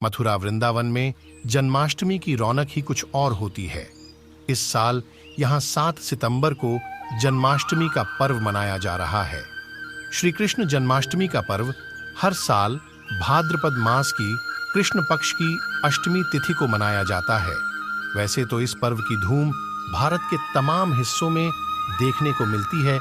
मथुरा वृंदावन में जन्माष्टमी की रौनक ही कुछ और होती है। इस साल यहाँ 7 सितंबर को जन्माष्टमी का पर्व मनाया जा रहा है। श्री कृष्ण जन्माष्टमी का पर्व हर साल भाद्रपद मास की कृष्ण पक्ष की अष्टमी तिथि को मनाया जाता है। वैसे तो इस पर्व की धूम भारत के तमाम हिस्सों में देखने को मिलती है,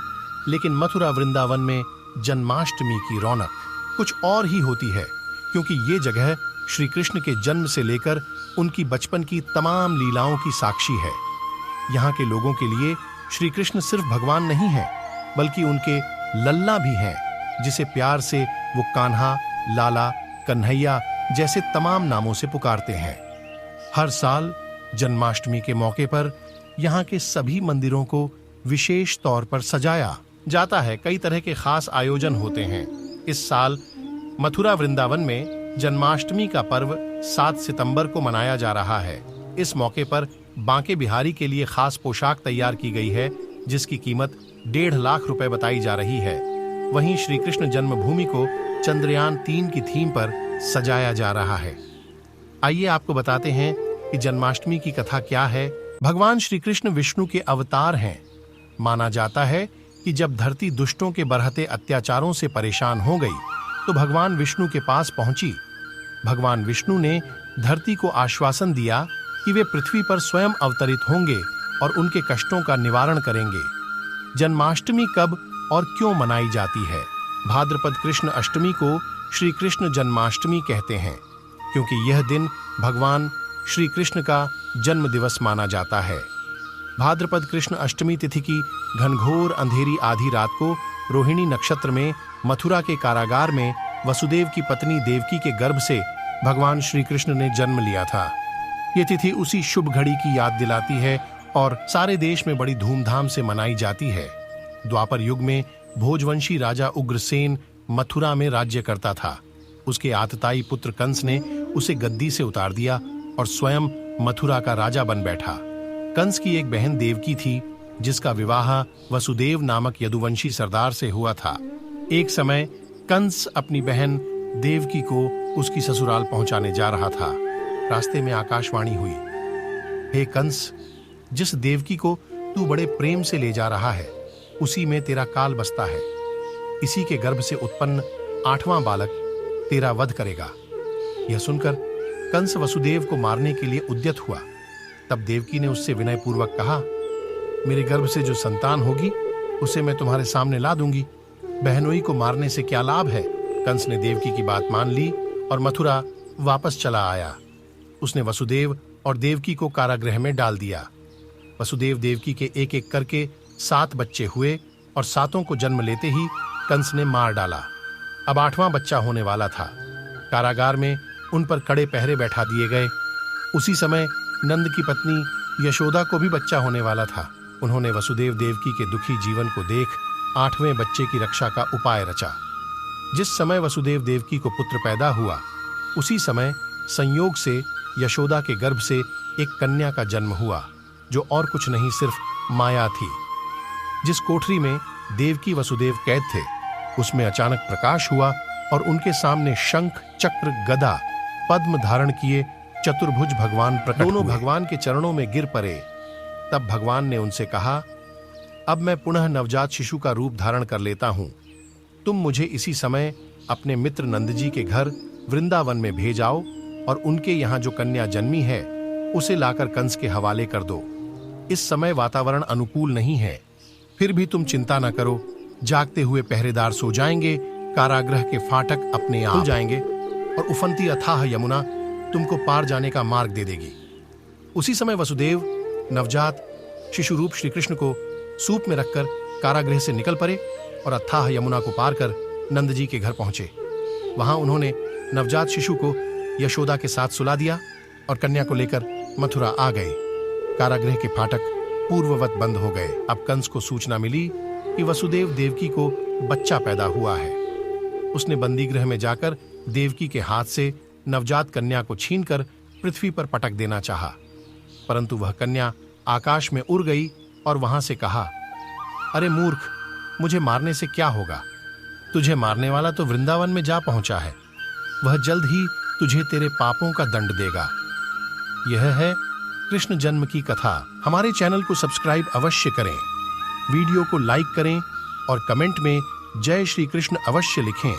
लेकिन मथुरा वृंदावन में जन्माष्टमी की रौनक कुछ और ही होती है, क्योंकि ये जगह श्री कृष्ण के जन्म से लेकर उनकी बचपन की तमाम लीलाओं की साक्षी है। यहाँ के लोगों के लिए श्री कृष्ण सिर्फ भगवान नहीं है, बल्कि उनके लल्ला भी हैं, जिसे प्यार से वो कान्हा, लाला, कन्हैया जैसे तमाम नामों से पुकारते हैं। हर साल जन्माष्टमी के मौके पर यहाँ के सभी मंदिरों को विशेष तौर पर सजाया जाता है। कई तरह के खास आयोजन होते हैं। इस साल मथुरा वृंदावन में जन्माष्टमी का पर्व 7 सितंबर को मनाया जा रहा है। इस मौके पर बांके बिहारी के लिए खास पोशाक तैयार की गई है, जिसकी कीमत 1.5 लाख रुपए बताई जा रही है। वहीं श्री कृष्ण जन्मभूमि को चंद्रयान 3 की थीम पर सजाया जा रहा है। आइए आपको बताते हैं कि जन्माष्टमी की कथा क्या है। भगवान श्री कृष्ण विष्णु के अवतार हैं। माना जाता है कि जब धरती दुष्टों के बढ़ते अत्याचारों से परेशान हो गई, तो भगवान विष्णु के पास पहुंची। भगवान विष्णु ने धरती को आश्वासन दिया कि वे पृथ्वी पर स्वयं अवतरित होंगे और उनके कष्टों का निवारण करेंगे। जन्माष्टमी कब और क्यों मनाई जाती है? भाद्रपद कृष्ण अष्टमी को श्री कृष्ण जन्माष्टमी कहते हैं, क्योंकि यह दिन भगवान श्री कृष्ण का जन्म दिवस माना जाता है। भाद्रपद कृष्ण अष्टमी तिथि की घनघोर अंधेरी आधी रात को रोहिणी नक्षत्र में मथुरा के कारागार में वसुदेव की पत्नी देवकी के गर्भ से भगवान श्री कृष्ण ने जन्म लिया था। ये तिथि उसी शुभ घड़ी की याद दिलाती है और सारे देश में बड़ी धूमधाम से मनाई जाती है। द्वापर युग में भोजवंशी राजा उग्रसेन मथुरा में राज्य करता था। उसके आतताई पुत्र कंस ने उसे गद्दी से उतार दिया और स्वयं मथुरा का राजा बन बैठा। कंस की एक बहन देवकी थी, जिसका विवाह वसुदेव नामक यदुवंशी सरदार से हुआ था। एक समय कंस अपनी बहन देवकी को उसकी ससुराल पहुंचाने जा रहा था। रास्ते में आकाशवाणी हुई, हे कंस, जिस देवकी को तू बड़े प्रेम से ले जा रहा है, उसी में तेरा काल बसता है। इसी के गर्भ से उत्पन्न 8वां बालक तेरा वध करेगा। यह सुनकर कंस वसुदेव को मारने के लिए उद्यत हुआ। तब देवकी ने उससे विनयपूर्वक कहा, मेरे गर्भ से जो संतान होगी उसे मैं तुम्हारे सामने ला दूंगी। बहनोई को मारने से क्या लाभ है? कंस ने देवकी की बात मान ली और मथुरा वापस चला आया। उसने वसुदेव और देवकी को कारागृह में डाल दिया। वसुदेव देवकी के एक एक करके 7 बच्चे हुए और 7 को जन्म लेते ही कंस ने मार डाला। अब 8वां बच्चा होने वाला था। कारागार में उन पर कड़े पहरे बैठा दिए गए। उसी समय नंद की पत्नी यशोदा को भी बच्चा होने वाला था। उन्होंने वसुदेव देवकी के दुखी जीवन को देख 8वें बच्चे की रक्षा का उपाय रचा। जिस समय वसुदेव देवकी को पुत्र पैदा हुआ, उसी समय संयोग से यशोदा के गर्भ से एक कन्या का जन्म हुआ, जो और कुछ नहीं सिर्फ माया थी। जिस कोठरी में देवकी वसुदेव कैद थे, उसमें अचानक प्रकाश हुआ और उनके सामने शंख, चक्र, गदा, पद्म धारण किए चतुर्भुज भगवान प्रकट हुए। दोनों भगवान के चरणों में गिर पड़े। तब भगवान ने उनसे कहा, अब मैं पुनः नवजात शिशु का रूप धारण कर लेता हूं। तुम मुझे इसी समय अपने मित्र नंद जी के घर वृंदावन में भेज आओ और उनके यहाँ जो कन्या जन्मी है उसे लाकर कंस के हवाले कर दो। इस समय वातावरण अनुकूल नहीं है, फिर भी तुम चिंता न करो। जागते हुए पहरेदार सो जाएंगे, कारागृह के फाटक अपने आप खुल जाएंगे और उफनती अथाह यमुना तुमको पार जाने का मार्ग दे देगी। उसी समय वसुदेव नवजात शिशु रूप श्री कृष्ण को सूप में रखकर कारागृह से निकल पड़े और अथाह यमुना को पार कर नंद जी के घर पहुंचे। वहां उन्होंने नवजात शिशु को यशोदा के साथ सुला दिया और कन्या को लेकर मथुरा आ गए। कारागृह के फाटक पूर्ववत बंद हो गए। अब कंस को सूचना मिली कि वसुदेव देवकी को बच्चा पैदा हुआ है। उसने बंदीगृह में जाकर देवकी के हाथ से नवजात कन्या को छीनकर पृथ्वी पर पटक देना चाहा, परंतु वह कन्या आकाश में उड़ गई और वहां से कहा, अरे मूर्ख, मुझे मारने से क्या होगा? तुझे मारने वाला तो वृंदावन में जा पहुंचा है। वह जल्द ही तुझे तेरे पापों का दंड देगा। यह है कृष्ण जन्म की कथा। हमारे चैनल को सब्सक्राइब अवश्य करें, वीडियो को लाइक करें और कमेंट में जय श्री कृष्ण अवश्य लिखें।